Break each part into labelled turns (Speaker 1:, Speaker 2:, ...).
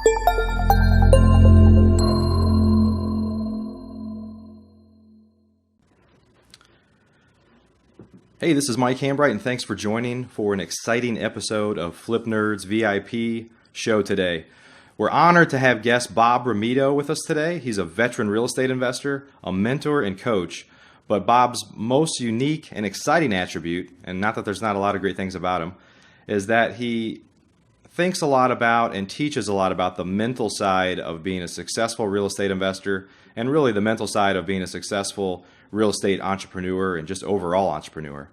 Speaker 1: Hey, this is Mike Hambright, and thanks for joining for an exciting episode of Flip Nerds VIP show today. We're honored to have guest Bob Rometo with us today. He's a veteran real estate investor, a mentor, and coach. But Bob's most unique and exciting attribute, and not that there's not a lot of great things about him, is that he thinks a lot about and teaches a lot about the mental side of being a successful real estate investor, and really the mental side of being a successful real estate entrepreneur and just overall entrepreneur.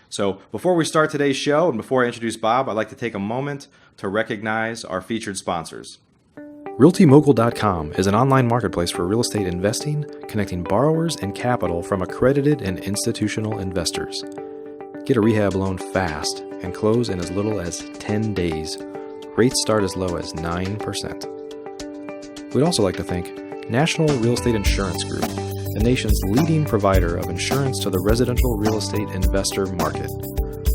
Speaker 1: So before we start today's show and before I introduce Bob, I'd like to take a moment to recognize our featured sponsors. RealtyMogul.com is an online marketplace for real estate investing, connecting borrowers and capital from accredited and institutional investors. Get a rehab loan fast and close in as little as 10 days. Rates start as low as 9%. We'd also like to thank National Real Estate Insurance Group, the nation's leading provider of insurance to the residential real estate investor market.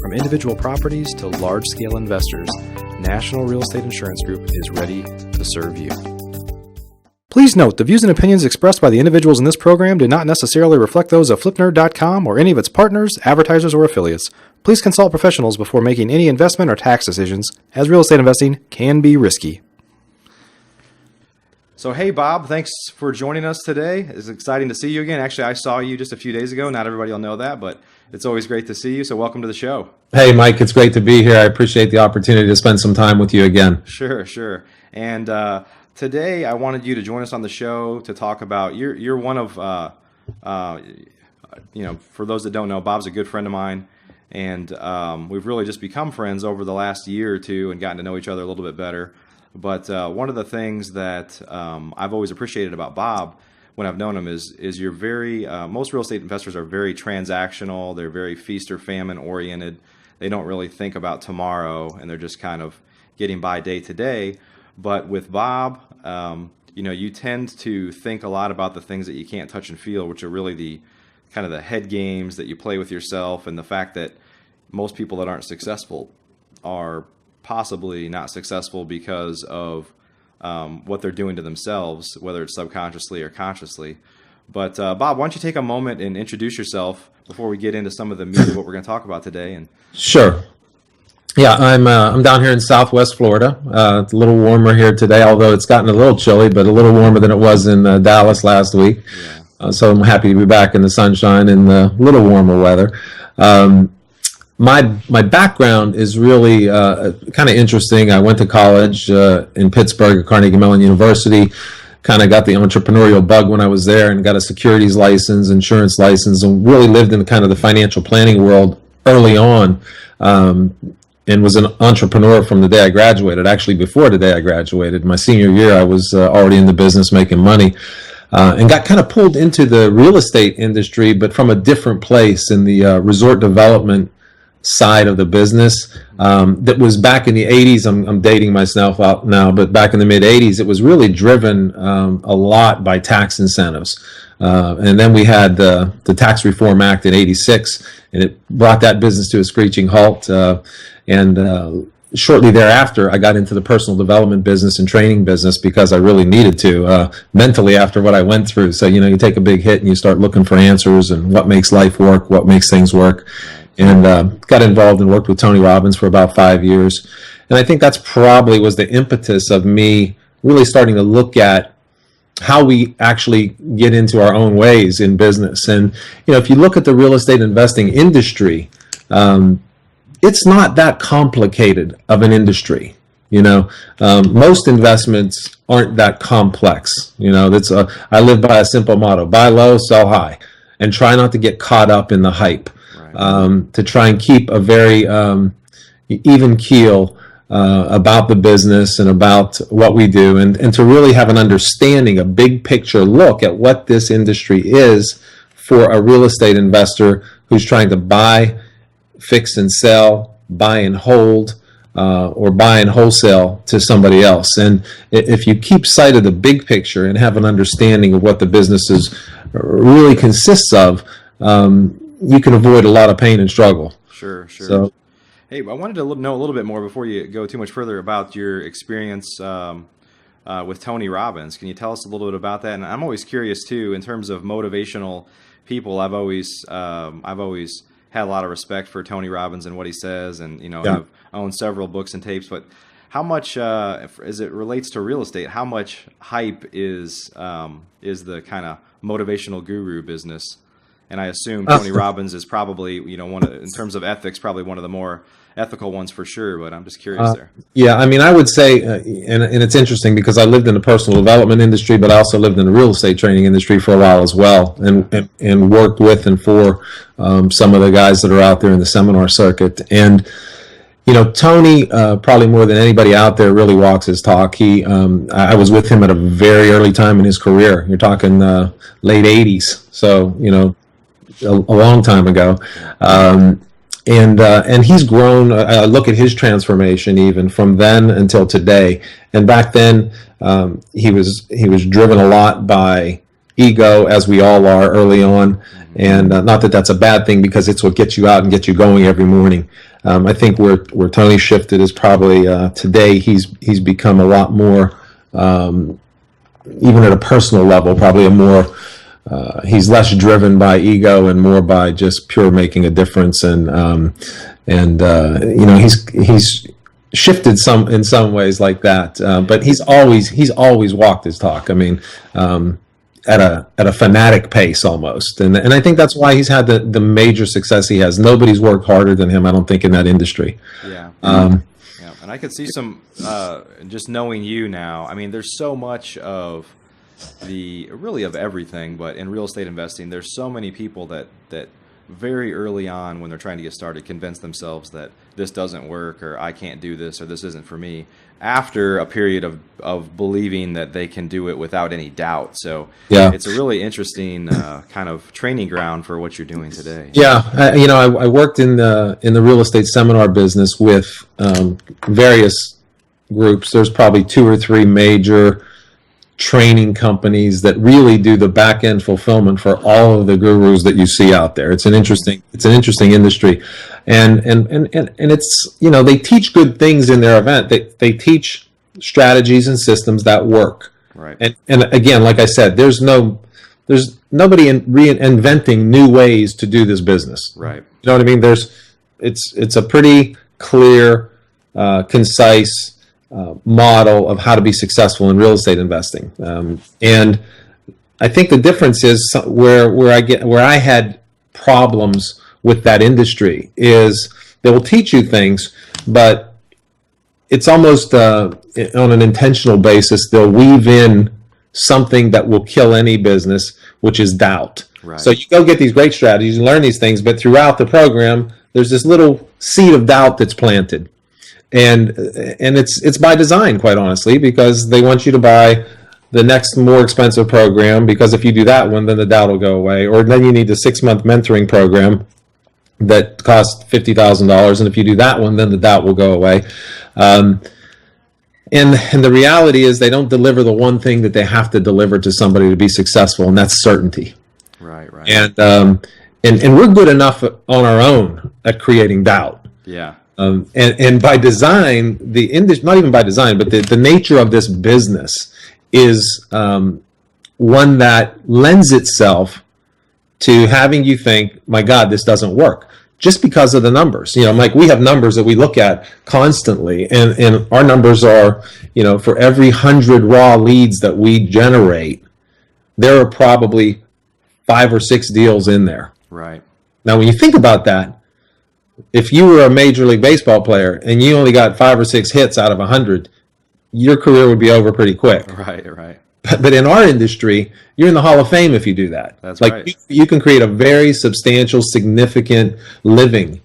Speaker 1: From individual properties to large-scale investors, National Real Estate Insurance Group is ready to serve you. Please note, the views and opinions expressed by the individuals in this program do not necessarily reflect those of FlipNerd.com or any of its partners, advertisers, or affiliates. Please consult professionals before making any investment or tax decisions, as real estate investing can be risky. So hey Bob, thanks for joining us today. It's exciting to see you again. Actually, I saw you just a few days ago. Not everybody will know that, but it's always great to see you. So welcome to the show.
Speaker 2: Hey Mike, it's great to be here. I appreciate the opportunity to spend some time with you again.
Speaker 1: Sure. And today I wanted you to join us on the show to talk about, you're one of, for those that don't know, Bob's a good friend of mine. And we've really just become friends over the last year or two and gotten to know each other a little bit better. But one of the things that I've always appreciated about Bob when I've known him is you're very, most real estate investors are very transactional. They're very feast or famine oriented. They don't really think about tomorrow, and they're just kind of getting by day to day. But with Bob, you tend to think a lot about the things that you can't touch and feel, which are really the kind of the head games that you play with yourself, and the fact that most people that aren't successful are possibly not successful because of what they're doing to themselves, whether it's subconsciously or consciously. But Bob, why don't you take a moment and introduce yourself before we get into some of the meat of what we're going to talk about today? And
Speaker 2: Sure. Yeah, I'm down here in Southwest Florida. It's a little warmer here today, although it's gotten a little chilly, but a little warmer than it was in Dallas last week. Yeah. So I'm happy to be back in the sunshine and the little warmer weather. My background is really kind of interesting. I went to college in Pittsburgh at Carnegie Mellon University, kind of got the entrepreneurial bug when I was there and got a securities license, insurance license, and really lived in kind of the financial planning world early on, and was an entrepreneur from the day I graduated. Actually, before the day I graduated, my senior year, I was already in the business making money. And got kind of pulled into the real estate industry, but from a different place in the resort development side of the business. That was back in the 80s. I'm dating myself out now, but back in the mid 80s, it was really driven a lot by tax incentives. And then we had the Tax Reform Act in 86, and it brought that business to a screeching halt. Shortly thereafter, I got into the personal development business and training business because I really needed to mentally after what I went through. So, you take a big hit and you start looking for answers and what makes life work, what makes things work. And got involved and worked with Tony Robbins for about 5 years. And I think that's probably was the impetus of me really starting to look at how we actually get into our own ways in business. And, if you look at the real estate investing industry, it's not that complicated of an industry. Most investments aren't that complex. I live by a simple motto: buy low, sell high, and try not to get caught up in the hype. To try and keep a very even keel about the business and about what we do, and to really have an understanding, a big picture look at what this industry is for a real estate investor who's trying to buy, fix and sell, buy and hold, or buy and wholesale to somebody else. And if you keep sight of the big picture and have an understanding of what the business really consists of, you can avoid a lot of pain and struggle.
Speaker 1: Sure.
Speaker 2: So,
Speaker 1: hey, I wanted to know a little bit more before you go too much further about your experience with Tony Robbins. Can you tell us a little bit about that? And I'm always curious too, in terms of motivational people. I've always had a lot of respect for Tony Robbins and what he says, and I've owned several books and tapes. But how much, as it relates to real estate, how much hype is the kind of motivational guru business? And I assume Tony Robbins is probably, in terms of ethics, probably one of the more ethical ones for sure. But I'm just curious there.
Speaker 2: Yeah, I mean, I would say, and it's interesting because I lived in the personal development industry, but I also lived in the real estate training industry for a while as well, and worked with and for some of the guys that are out there in the seminar circuit. And Tony, probably more than anybody out there, really walks his talk. I was with him at a very early time in his career. You're talking late 80s, so a long time ago. And he's grown. I look at his transformation even from then until today. And back then, he was driven a lot by ego, as we all are early on. And not that that's a bad thing, because it's what gets you out and gets you going every morning. I think where Tony shifted is probably today he's become a lot more, even at a personal level, probably a more. He's less driven by ego and more by just pure making a difference, and he's shifted in some ways like that. But he's always walked his talk. I mean, at a fanatic pace almost, and I think that's why he's had the major success he has. Nobody's worked harder than him, I don't think, in that industry.
Speaker 1: Yeah. Yeah, and I could see some just knowing you now. I mean, there's so much of everything, but in real estate investing, there's so many people that very early on, when they're trying to get started, convince themselves that this doesn't work, or I can't do this, or this isn't for me, after a period of believing that they can do it without any doubt. So it's a really interesting kind of training ground for what you're doing today.
Speaker 2: Yeah, I worked in the real estate seminar business with various groups. There's probably 2 or 3 major training companies that really do the back end fulfillment for all of the gurus that you see out there. It's an interesting industry, and it's they teach good things in their event. They teach strategies and systems that work.
Speaker 1: Right.
Speaker 2: And again, like I said, there's nobody reinventing new ways to do this business.
Speaker 1: Right.
Speaker 2: You know what I mean? It's a pretty clear, concise model of how to be successful in real estate investing, and I think the difference is where I had problems with that industry is they will teach you things, but it's almost on an intentional basis. They'll weave in something that will kill any business, which is doubt.
Speaker 1: Right.
Speaker 2: So you go get these great strategies and learn these things, but throughout the program, there's this little seed of doubt that's planted. And it's by design, quite honestly, because they want you to buy the next more expensive program, because if you do that one, then the doubt will go away. Or then you need a 6-month mentoring program that costs $50,000, and if you do that one, then the doubt will go away. And the reality is they don't deliver the one thing that they have to deliver to somebody to be successful, and that's certainty.
Speaker 1: Right.
Speaker 2: And we're good enough on our own at creating doubt.
Speaker 1: Yeah.
Speaker 2: And by design, not even by design, but the nature of this business is one that lends itself to having you think, my God, this doesn't work, just because of the numbers. Like we have numbers that we look at constantly, and our numbers are, for every 100 raw leads that we generate, there are probably 5 or 6 deals in there.
Speaker 1: Right.
Speaker 2: Now, when you think about that, if you were a Major League Baseball player and you only got 5 or 6 hits out of 100, your career would be over pretty quick.
Speaker 1: Right.
Speaker 2: But in our industry, you're in the Hall of Fame if you do that.
Speaker 1: That's right.
Speaker 2: You can create a very substantial, significant living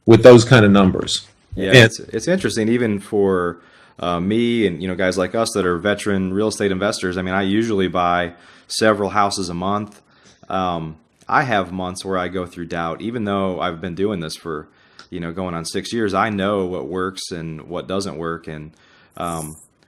Speaker 2: with those kind of numbers.
Speaker 1: Yeah, it's interesting, even for me and guys like us that are veteran real estate investors. I mean, I usually buy several houses a month. I have months where I go through doubt, even though I've been doing this for going on 6 years. I know what works and what doesn't work, and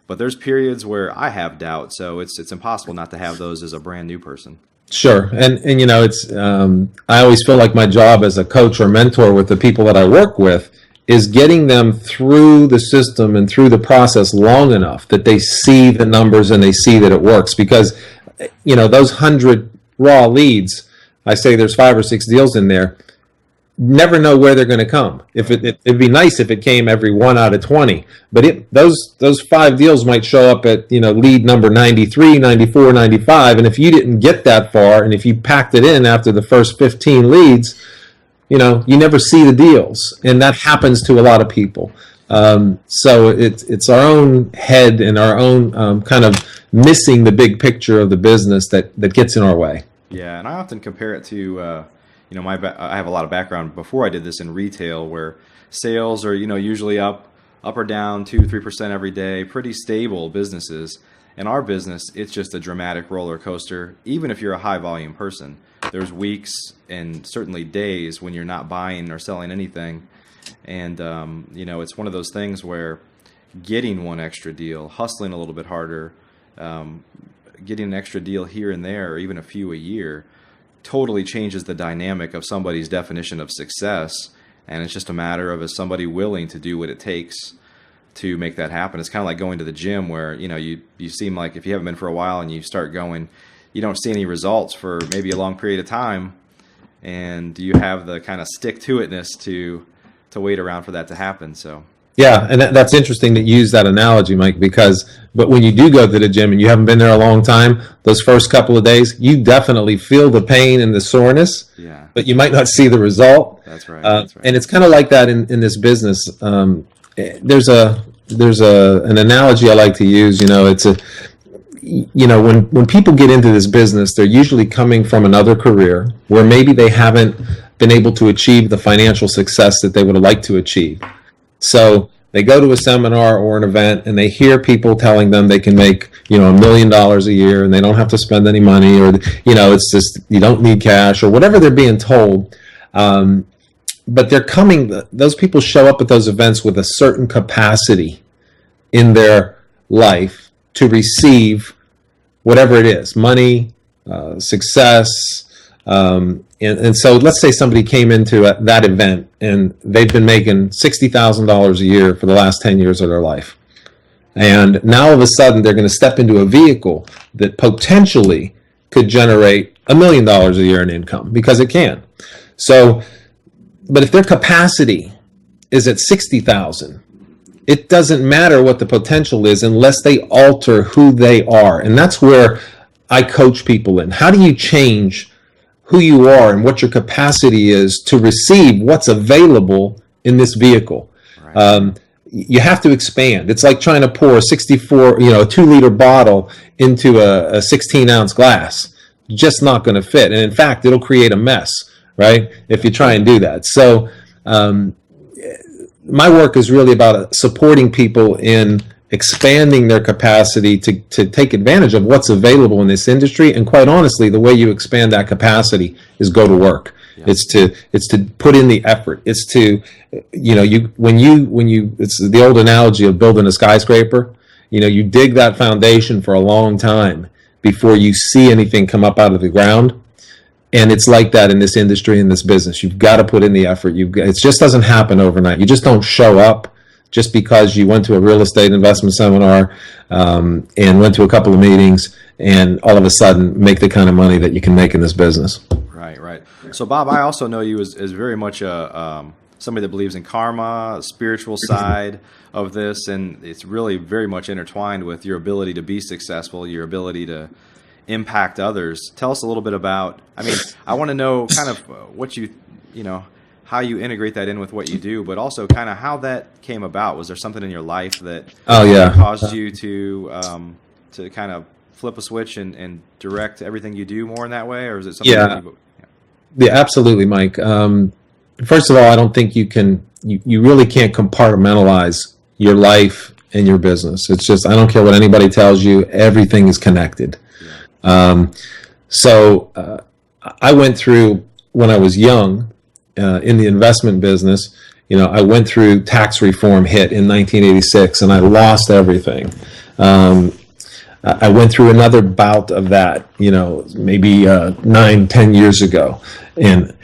Speaker 1: but there's periods where I have doubt, so it's impossible not to have those as a brand new person.
Speaker 2: Sure, and it's I always feel like my job as a coach or mentor with the people that I work with is getting them through the system and through the process long enough that they see the numbers and they see that it works. Because, those 100 raw leads, I say there's 5 or 6 deals in there, never know where they're going to come. It'd be nice if it came every 1 out of 20, but those 5 deals might show up at lead number 93, 94, 95, and if you didn't get that far, and if you packed it in after the first 15 leads, you never see the deals, and that happens to a lot of people. So it's our own head and our own kind of missing the big picture of the business that gets in our way.
Speaker 1: Yeah, and I often compare it to I have a lot of background before I did this in retail, where sales are usually up or down 2-3% every day, pretty stable businesses. In our business, it's just a dramatic roller coaster. Even if you're a high volume person, there's weeks and certainly days when you're not buying or selling anything, and it's one of those things where getting one extra deal, hustling a little bit harder, getting an extra deal here and there, or even a few a year, totally changes the dynamic of somebody's definition of success. And it's just a matter of, is somebody willing to do what it takes to make that happen? It's kind of like going to the gym, where you seem like, if you haven't been for a while and you start going, you don't see any results for maybe a long period of time, and you have the kind of stick to itness to wait around for that to happen. So
Speaker 2: yeah, and that's interesting that you use that analogy, Mike, but when you do go to the gym and you haven't been there a long time, those first couple of days, you definitely feel the pain and the soreness,
Speaker 1: yeah,
Speaker 2: but you might not see the result.
Speaker 1: That's right.
Speaker 2: And it's kind of like that in this business. There's an analogy I like to use. When people get into this business, they're usually coming from another career where maybe they haven't been able to achieve the financial success that they would have liked to achieve. So they go to a seminar or an event and they hear people telling them they can make, $1 million a year and they don't have to spend any money, or, it's just, you don't need cash, or whatever they're being told. But those people show up at those events with a certain capacity in their life to receive whatever it is, money, success. And so let's say somebody came into that event and they've been making $60,000 a year for the last 10 years of their life. And now all of a sudden they're going to step into a vehicle that potentially could generate $1 million a year in income, because it can. So, but if their capacity is at 60,000, it doesn't matter what the potential is unless they alter who they are. And that's where I coach people in. How do you change who you are and what your capacity is to receive what's available in this vehicle? Right. You have to expand. It's like trying to pour a 2-liter bottle into a 16-ounce glass. Just not going to fit. And in fact, it'll create a mess, right, if you try and do that. So my work is really about supporting people in expanding their capacity to take advantage of what's available in this industry. And quite honestly, the way you expand that capacity is go to work. Yeah. It's to put in the effort. It's to, it's the old analogy of building a skyscraper. You dig that foundation for a long time before you see anything come up out of the ground. And it's like that in this industry, in this business. You've got to put in the effort. It just doesn't happen overnight. You just don't show up just because you went to a real estate investment seminar and went to a couple of meetings and all of a sudden make the kind of money that you can make in this business.
Speaker 1: Right. So, Bob, I also know you as very much somebody that believes in karma, a spiritual side of this, and it's really very much intertwined with your ability to be successful, your ability to impact others. Tell us a little bit about, I want to know kind of what how you integrate that in with what you do, but also kind of how that came about. Was there something in your life that caused you to kind of flip a switch and direct everything you do more in that way, or is it something?
Speaker 2: Yeah, absolutely, Mike. First of all, I don't think you really can't compartmentalize your life and your business. It's just, I don't care what anybody tells you, everything is connected. So I went through, when I was young, in the investment business, I went through tax reform hit in 1986 and I lost everything. I went through another bout of that, maybe 9-10 years ago, and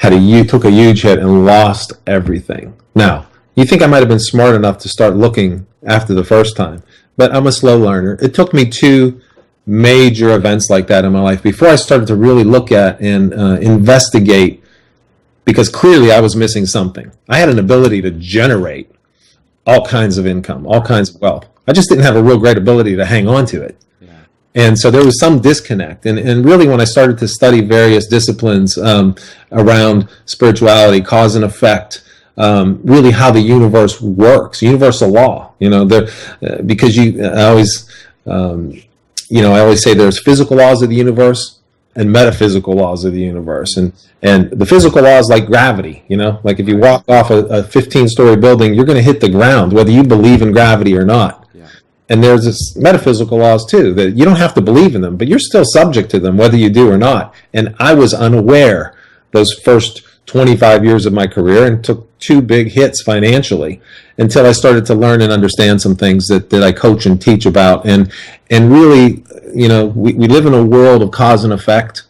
Speaker 2: took a huge hit and lost everything. Now, You think I might have been smart enough to start looking after the first time, but I'm a slow learner. It took me 2 major events like that in my life before I started to really look at and investigate, because clearly I was missing something. I had an ability to generate all kinds of income, all kinds of wealth. I just didn't have a real great ability to hang on to it.
Speaker 1: Yeah.
Speaker 2: And so there was some disconnect. And really, when I started to study various disciplines around spirituality, cause and effect, really how the universe works, universal law, because I always say there's physical laws of the universe and metaphysical laws of the universe. And the physical laws, like gravity, like if you walk off a 15-story building, you're going to hit the ground, whether you believe in gravity or not. Yeah. And there's this metaphysical laws too, that you don't have to believe in them, but you're still subject to them, whether you do or not. And I was unaware those first 25 years of my career, and took 2 big hits financially until I started to learn and understand some things that I coach and teach about. And really, we live in a world of cause and effect,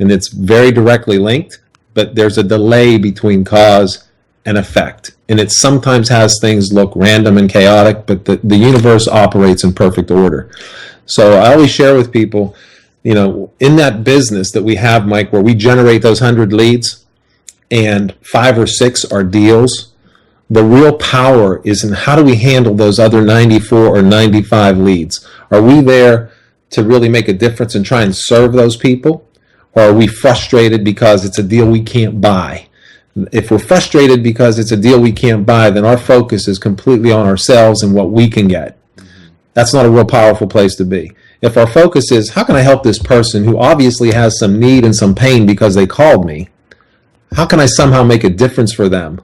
Speaker 2: and it's very directly linked, but there's a delay between cause and effect. And it sometimes has things look random and chaotic, but the universe operates in perfect order. So I always share with people, in that business that we have, Mike, where we generate those 100 leads and 5 or 6 are deals, the real power is in how do we handle those other 94 or 95 leads? Are we there to really make a difference and try and serve those people? Or are we frustrated because it's a deal we can't buy? If we're frustrated because it's a deal we can't buy, then our focus is completely on ourselves and what we can get. That's not a real powerful place to be. If our focus is, how can I help this person who obviously has some need and some pain because they called me? How can I somehow make a difference for them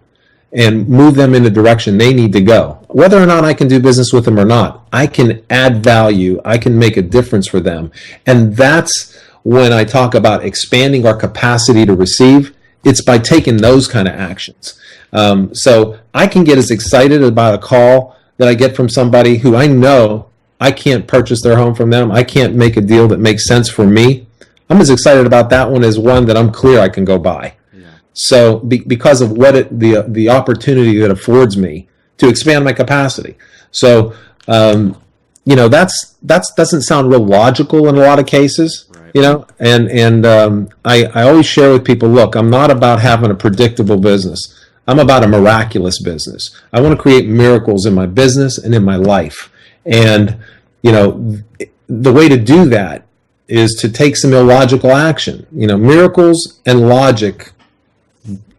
Speaker 2: and move them in the direction they need to go? Whether or not I can do business with them or not, I can add value. I can make a difference for them. And that's when I talk about expanding our capacity to receive. It's by taking those kind of actions. So I can get as excited about a call that I get from somebody who I know I can't purchase their home from them. I can't make a deal that makes sense for me. I'm as excited about that one as one that I'm clear I can go buy. So because of what the opportunity that affords me to expand my capacity. So, that doesn't sound real logical in a lot of cases, right. And I always share with people, look, I'm not about having a predictable business. I'm about a miraculous business. I want to create miracles in my business and in my life. And, the way to do that is to take some illogical action. Miracles and logic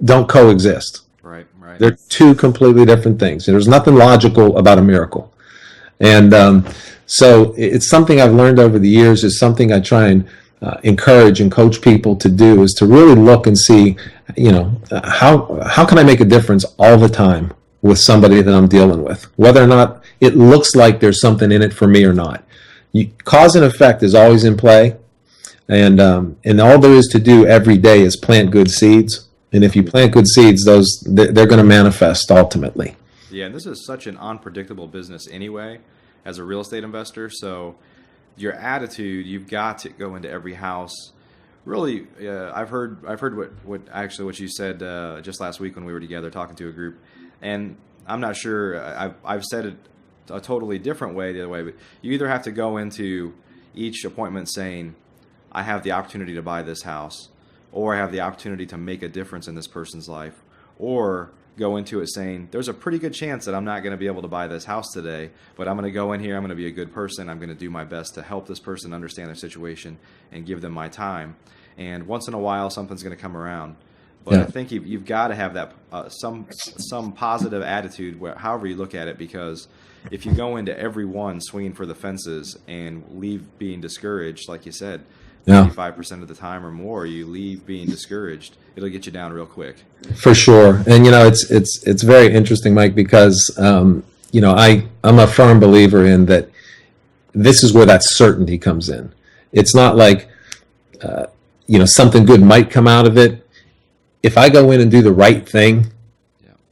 Speaker 2: don't coexist. Right. They're 2 completely different things. There's nothing logical about a miracle. And so it's something I've learned over the years, is something I try and encourage and coach people to do, is to really look and see, how can I make a difference all the time with somebody that I'm dealing with, whether or not it looks like there's something in it for me or not. Cause and effect is always in play. And all there is to do every day is plant good seeds. And if you plant good seeds, they're going to manifest ultimately.
Speaker 1: Yeah, and this is such an unpredictable business anyway, as a real estate investor. So your attitude, you've got to go into every house. Really, I've heard what you said just last week when we were together talking to a group, and I'm not sure I've said it a totally different way the other way, but you either have to go into each appointment saying, I have the opportunity to buy this house, or I have the opportunity to make a difference in this person's life, or go into it saying, there's a pretty good chance that I'm not going to be able to buy this house today, but I'm going to go in here, I'm going to be a good person, I'm going to do my best to help this person understand their situation and give them my time. And once in a while, something's going to come around. But yeah. I think you've got to have that some positive attitude, however you look at it, because if you go into every one swinging for the fences and leave being discouraged, like you said, 95% of the time or more, you leave being discouraged, it'll get you down real quick.
Speaker 2: For sure. And, it's very interesting, Mike, because, I'm a firm believer in that this is where that certainty comes in. It's not like, something good might come out of it. If I go in and do the right thing,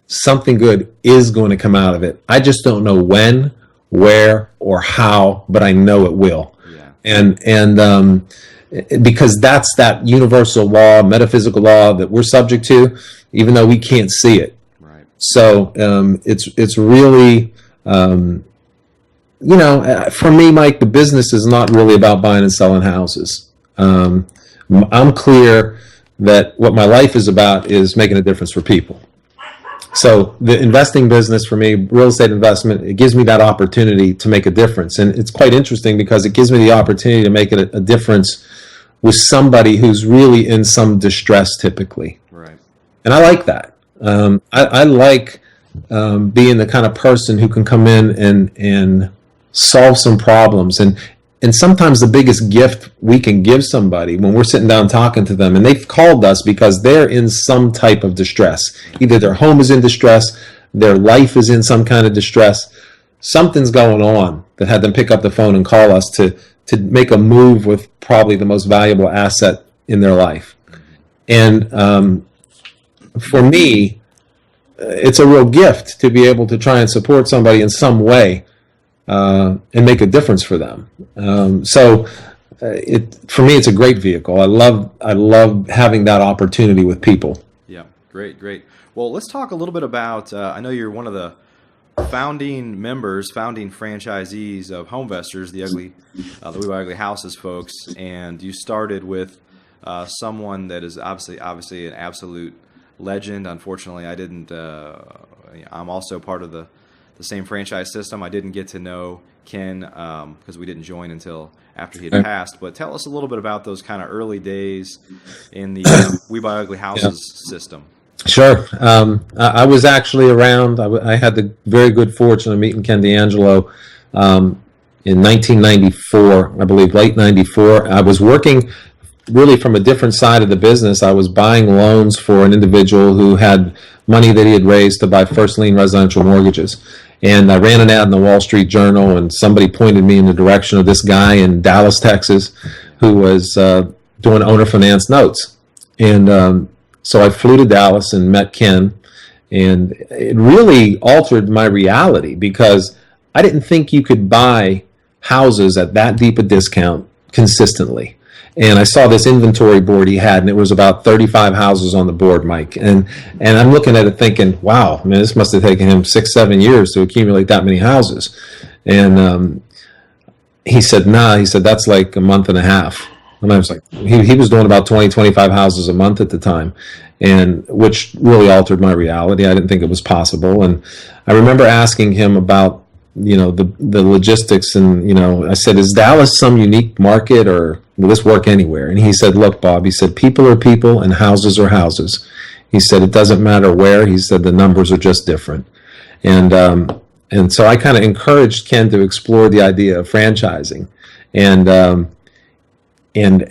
Speaker 2: something good is going to come out of it. I just don't know when, where, or how, but I know it will. Yeah. And because that's that universal law, metaphysical law that we're subject to, even though we can't see it. Right. So it's really, for me, Mike, the business is not really about buying and selling houses. I'm clear that what my life is about is making a difference for people. So the investing business for me, real estate investment, it gives me that opportunity to make a difference. And it's quite interesting because it gives me the opportunity to make a difference with somebody who's really in some distress typically.
Speaker 1: Right.
Speaker 2: And I like that. I like being the kind of person who can come in and solve some problems. And sometimes the biggest gift we can give somebody when we're sitting down talking to them, and they've called us because they're in some type of distress. Either their home is in distress, their life is in some kind of distress, something's going on that had them pick up the phone and call us to make a move with probably the most valuable asset in their life. And for me, it's a real gift to be able to try and support somebody in some way and make a difference for them. So for me, it's a great vehicle. I love having that opportunity with people.
Speaker 1: Yeah, great. Well, let's talk a little bit about, I know you're one of the founding franchisees of Homevestors, the We Buy Ugly Houses folks, and you started with someone that is obviously an absolute legend. Unfortunately, I didn't, I'm also part of the same franchise system. I didn't get to know Ken because we didn't join until after he had passed. But tell us a little bit about those kind of early days in the We Buy Ugly Houses system.
Speaker 2: Sure. I was actually around. I had the very good fortune of meeting Ken D'Angelo in 1994, I believe, late 94. I was working really from a different side of the business. I was buying loans for an individual who had money that he had raised to buy first lien residential mortgages. And I ran an ad in the Wall Street Journal, and somebody pointed me in the direction of this guy in Dallas, Texas, who was doing owner finance notes. And so I flew to Dallas and met Ken, and it really altered my reality because I didn't think you could buy houses at that deep a discount consistently. And I saw this inventory board he had, and it was about 35 houses on the board, Mike. And I'm looking at it thinking, wow, man, this must have taken him 6-7 years to accumulate that many houses. And he said, nah, he said, that's like a month and a half. And I was like, he was doing about 20-25 houses a month at the time, and which really altered my reality. I didn't think it was possible. And I remember asking him about, the logistics, and, I said, is Dallas some unique market, or will this work anywhere? And he said, look, Bob, he said, people are people and houses are houses. He said, it doesn't matter where. He said, the numbers are just different. And so I kind of encouraged Ken to explore the idea of franchising. And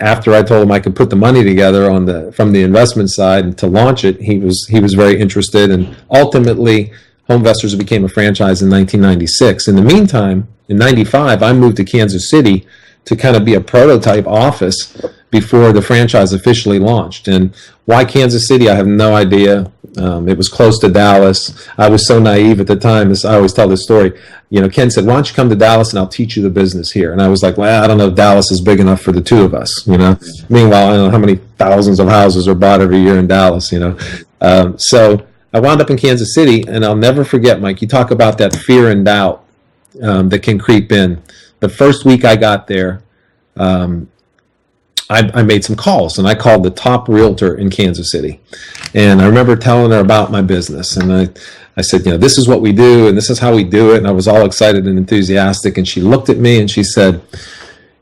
Speaker 2: after I told him I could put the money together from the investment side and to launch it, he was very interested. And ultimately, Homevestors became a franchise in 1996. In the meantime, in 95, I moved to Kansas City to kind of be a prototype office before the franchise officially launched. And why Kansas City, I have no idea. It was close to Dallas. I was so naive at the time. I always tell this story. Ken said, why don't you come to Dallas and I'll teach you the business here? And I was like, well, I don't know if Dallas is big enough for the two of us, Meanwhile, I don't know how many thousands of houses are bought every year in Dallas, So I wound up in Kansas City, and I'll never forget, Mike, you talk about that fear and doubt that can creep in. The first week I got there, I made some calls, and I called the top realtor in Kansas City. And I remember telling her about my business. And I said, this is what we do, and this is how we do it. And I was all excited and enthusiastic. And she looked at me and she said,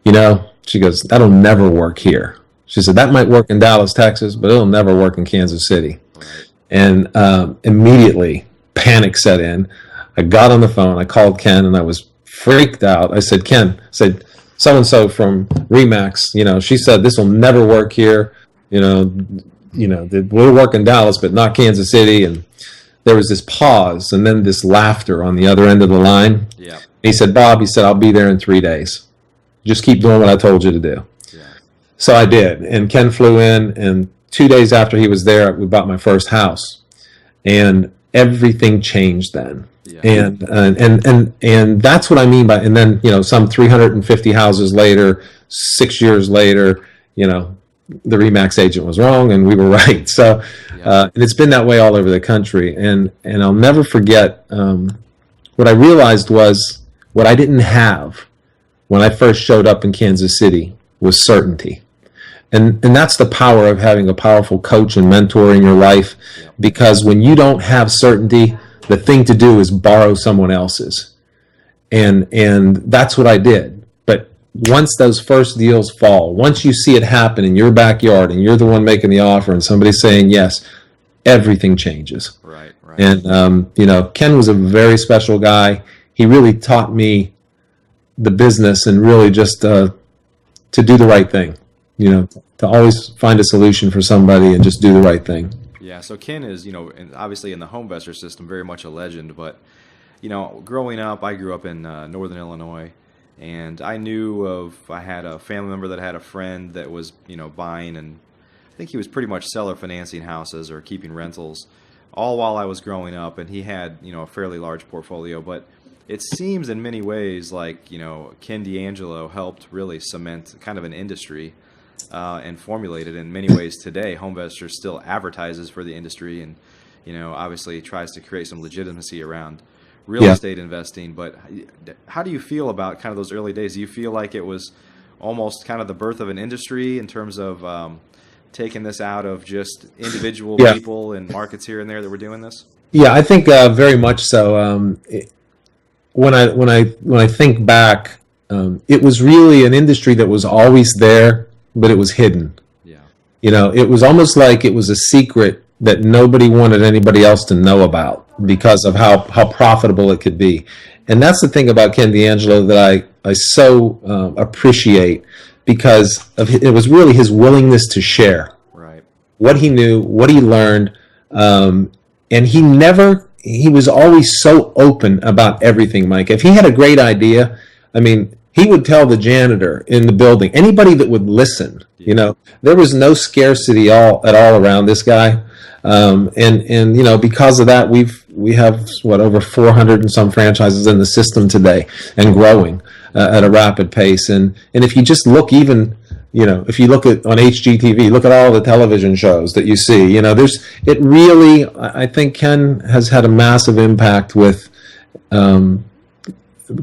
Speaker 2: she goes, that'll never work here. She said, that might work in Dallas, Texas, but it'll never work in Kansas City. And immediately panic set in. I got on the phone. I called Ken, and I was freaked out. I said, Ken, so-and-so from Remax, she said, this will never work here. We'll work in Dallas, but not Kansas City. And there was this pause and then this laughter on the other end of the line.
Speaker 1: Yeah.
Speaker 2: He said, Bob, I'll be there in 3 days. Just keep doing what I told you to do. Yeah. So I did. And Ken flew in, and 2 days after he was there, we bought my first house, and everything changed then. Yeah. And that's what I mean by, and then, some 350 houses later, 6 years later, the Remax agent was wrong and we were right. So, And it's been that way all over the country. And I'll never forget what I realized was what I didn't have when I first showed up in Kansas City was certainty. And that's the power of having a powerful coach and mentor in your life, because when you don't have certainty, the thing to do is borrow someone else's. And that's what I did. But once those first deals fall, once you see it happen in your backyard and you're the one making the offer and somebody's saying yes, everything changes.
Speaker 1: Right.
Speaker 2: And, Ken was a very special guy. He really taught me the business and really just to do the right thing. To always find a solution for somebody and just do the right thing.
Speaker 1: Yeah, so Ken is, obviously in the home investor system, very much a legend. But, growing up, I grew up in northern Illinois, and I had a family member that had a friend that was, buying, and I think he was pretty much seller financing houses or keeping rentals, all while I was growing up, and he had, a fairly large portfolio. But it seems in many ways like, Ken D'Angelo helped really cement kind of an industry. And formulated in many ways today. HomeVestor still advertises for the industry and, obviously tries to create some legitimacy around real estate investing. But how do you feel about kind of those early days? Do you feel like it was almost kind of the birth of an industry in terms of taking this out of just individual people and markets here and there that were doing this?
Speaker 2: Yeah, I think very much so. When I think back, it was really an industry that was always there, but it was hidden.
Speaker 1: Yeah.
Speaker 2: It was almost like it was a secret that nobody wanted anybody else to know about because of how profitable it could be. And that's the thing about Ken D'Angelo that I so appreciate, because it was really his willingness to share what he knew, what he learned. And he was always so open about everything, Mike. If he had a great idea, he would tell the janitor in the building, anybody that would listen. There was no scarcity at all around this guy, and because of that, we have over 400 and some franchises in the system today, and growing at a rapid pace. And if you just look, even if you look at on HGTV, look at all the television shows that you see. I think Ken has had a massive impact with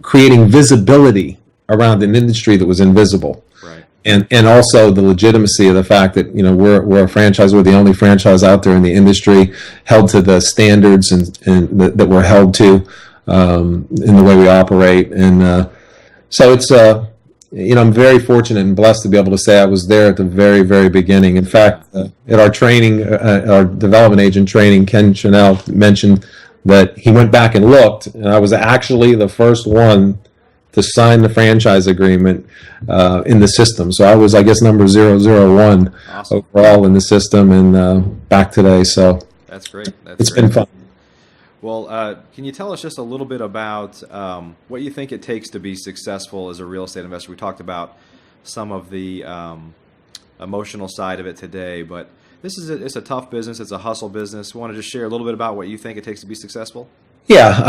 Speaker 2: creating visibility around an industry that was invisible, and also the legitimacy of the fact that we're a franchise. We're the only franchise out there in the industry held to the standards and that we're held to in the way we operate. And so it's I'm very fortunate and blessed to be able to say I was there at the very, very beginning. In fact, at our training, our development agent training, Ken Chanel mentioned that he went back and looked, and I was actually the first one to sign the franchise agreement in the system. So I was, I guess, number 001 overall in the system, and back today. So
Speaker 1: that's great.
Speaker 2: It's been fun.
Speaker 1: Well, can you tell us just a little bit about what you think it takes to be successful as a real estate investor? We talked about some of the emotional side of it today, but it's a tough business. It's a hustle business. Want to just share a little bit about what you think it takes to be successful?
Speaker 2: Yeah,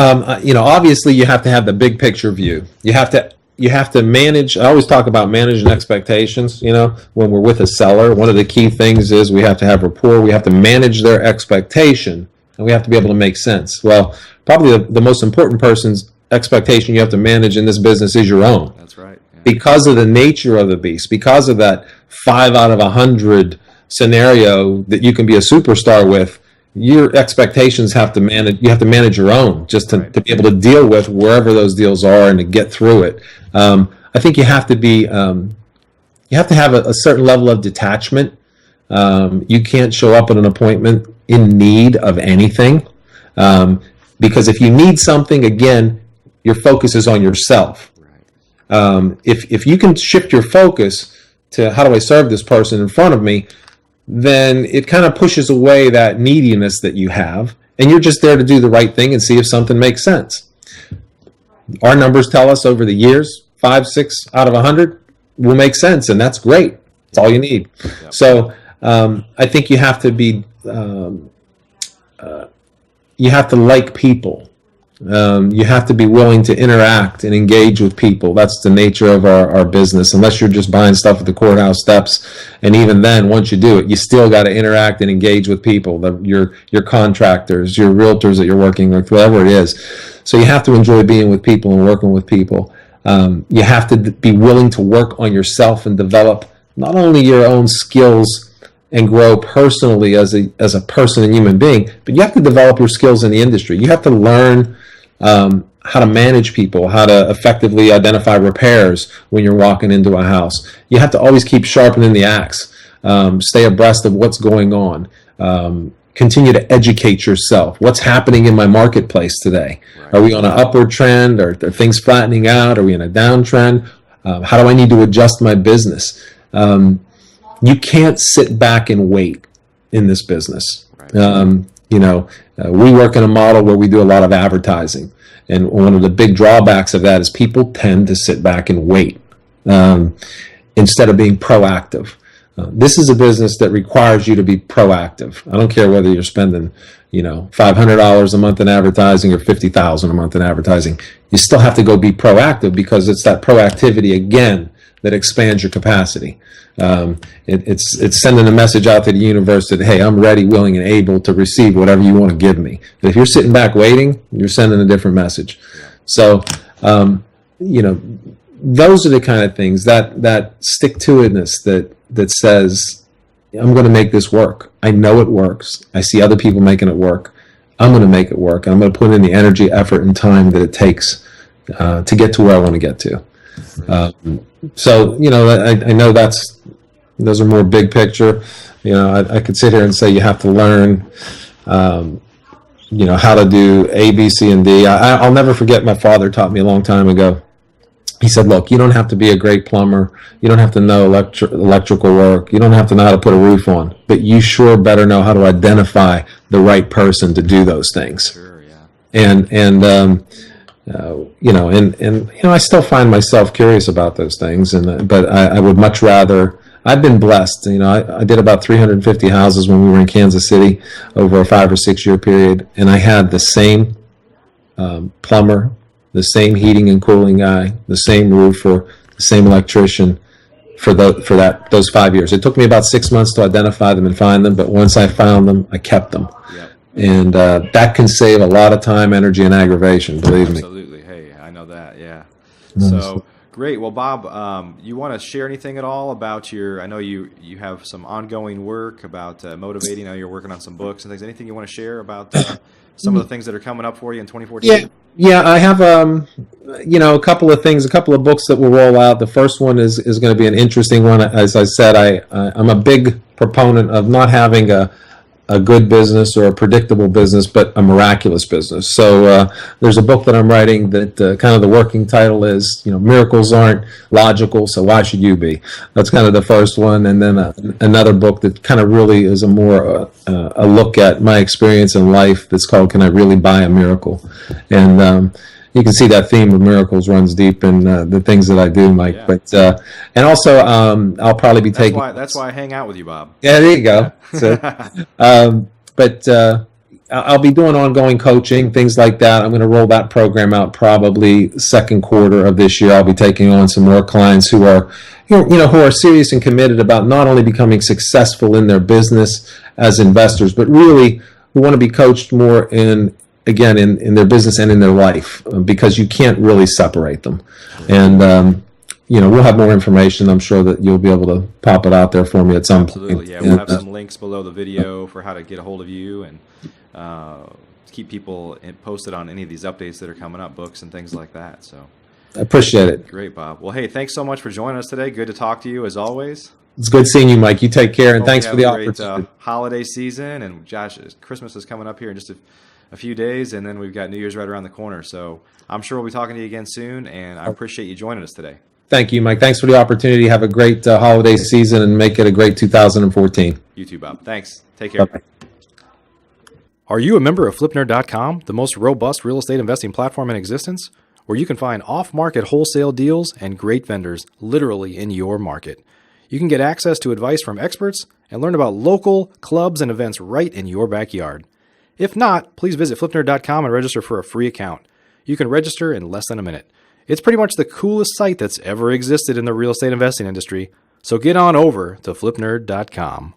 Speaker 2: obviously you have to have the big picture view. You have to manage. I always talk about managing expectations. When we're with a seller, one of the key things is we have to have rapport. We have to manage their expectation, and we have to be able to make sense. Well, probably the most important person's expectation you have to manage in this business is your own.
Speaker 1: That's right. Yeah.
Speaker 2: Because of the nature of the beast, because of that 5 out of 100 scenario that you can be a superstar with. Your expectations have to manage. You have to manage your own just to be able to deal with wherever those deals are and to get through it. I think you have to be. You have to have a certain level of detachment. You can't show up at an appointment in need of anything, because if you need something, again, your focus is on yourself. If you can shift your focus to how do I serve this person in front of me, then it kind of pushes away that neediness that you have, and you're just there to do the right thing and see if something makes sense. Our numbers tell us over the years, 5, 6 out of 100 will make sense, and that's great. That's all you need. Yep. So I think you have to be, you have to like people. You have to be willing to interact and engage with people. That's the nature of our business, unless you're just buying stuff at the courthouse steps. And even then, once you do it, you still got to interact and engage with people, your contractors, your realtors that you're working with, whatever it is. So you have to enjoy being with people and working with people. You have to be willing to work on yourself and develop not only your own skills and grow personally as a person and human being, but you have to develop your skills in the industry. You have to learn how to manage people, how to effectively identify repairs when you're walking into a house. You have to always keep sharpening the axe, stay abreast of what's going on, continue to educate yourself. What's happening in my marketplace today? Right. Are we on an upward trend? Are things flattening out? Are we in a downtrend? How do I need to adjust my business? You can't sit back and wait in this business. Right. We work in a model where we do a lot of advertising. And one of the big drawbacks of that is people tend to sit back and wait instead of being proactive. This is a business that requires you to be proactive. I don't care whether you're spending, $500 a month in advertising or $50,000 a month in advertising. You still have to go be proactive, because it's that proactivity again that expands your capacity. It's sending a message out to the universe that, hey, I'm ready, willing, and able to receive whatever you want to give me. But if you're sitting back waiting, you're sending a different message. So, those are the kind of things, that stick-to-itness that says, I'm going to make this work. I know it works. I see other people making it work. I'm going to make it work. I'm going to put in the energy, effort, and time that it takes to get to where I want to get to. So, I know those are more big picture. I could sit here and say you have to learn, how to do A, B, C, and D. I'll never forget, my father taught me a long time ago. He said, look, you don't have to be a great plumber. You don't have to know electrical work. You don't have to know how to put a roof on. But you sure better know how to identify the right person to do those things.
Speaker 1: Sure, yeah.
Speaker 2: I still find myself curious about those things, but I would much rather. I've been blessed. I did about 350 houses when we were in Kansas City over a 5 or 6 year period, and I had the same plumber, the same heating and cooling guy, the same roofer, the same electrician for those 5 years. It took me about 6 months to identify them and find them, but once I found them, I kept them. Yep. And that can save a lot of time, energy, and aggravation, believe me.
Speaker 1: Absolutely. Hey, I know that, yeah. So, great. Well, Bob, you want to share anything at all about I know you have some ongoing work about motivating. I know you're working on some books and things. Anything you want to share about some of the things that are coming up for you in 2014?
Speaker 2: Yeah, I have, a couple of things, a couple of books that will roll out. The first one is going to be an interesting one. As I said, I'm a big proponent of not having a good business or a predictable business, but a miraculous business. So there's a book that I'm writing that kind of the working title is, miracles aren't logical, so why should you be? That's kind of the first one. And then another book that kind of really is a look at my experience in life that's called Can I Really Buy a Miracle? And you can see that theme of miracles runs deep in the things that I do, Mike. Yeah. But and also, I'll probably be taking.
Speaker 1: That's why I hang out with you, Bob.
Speaker 2: Yeah, there you go. So, but I'll be doing ongoing coaching, things like that. I'm going to roll that program out probably second quarter of this year. I'll be taking on some more clients who are, who are serious and committed about not only becoming successful in their business as investors, but really who want to be coached more in their business and in their life, because you can't really separate them. And, we'll have more information. I'm sure that you'll be able to pop it out there for me at some point.
Speaker 1: Absolutely, yeah. We'll have some links below the video for how to get a hold of you and keep people posted on any of these updates that are coming up, books and things like that. So
Speaker 2: I appreciate it.
Speaker 1: Great, Bob. Well, hey, thanks so much for joining us today. Good to talk to you as always.
Speaker 2: It's good seeing you, Mike. You take care, and thanks for the opportunity.
Speaker 1: Holiday season, and Josh, Christmas is coming up here in just a few days, and then we've got New Year's right around the corner. So I'm sure we'll be talking to you again soon, and I appreciate you joining us today.
Speaker 2: Thank you, Mike. Thanks for the opportunity. Have a great holiday season and make it a great 2014.
Speaker 1: You too, Bob. Thanks. Take care.
Speaker 2: Bye-bye.
Speaker 1: Are you a member of FlipNerd.com, the most robust real estate investing platform in existence, where you can find off-market wholesale deals and great vendors literally in your market? You can get access to advice from experts and learn about local clubs and events right in your backyard. If not, please visit FlipNerd.com and register for a free account. You can register in less than a minute. It's pretty much the coolest site that's ever existed in the real estate investing industry. So get on over to flipnerd.com.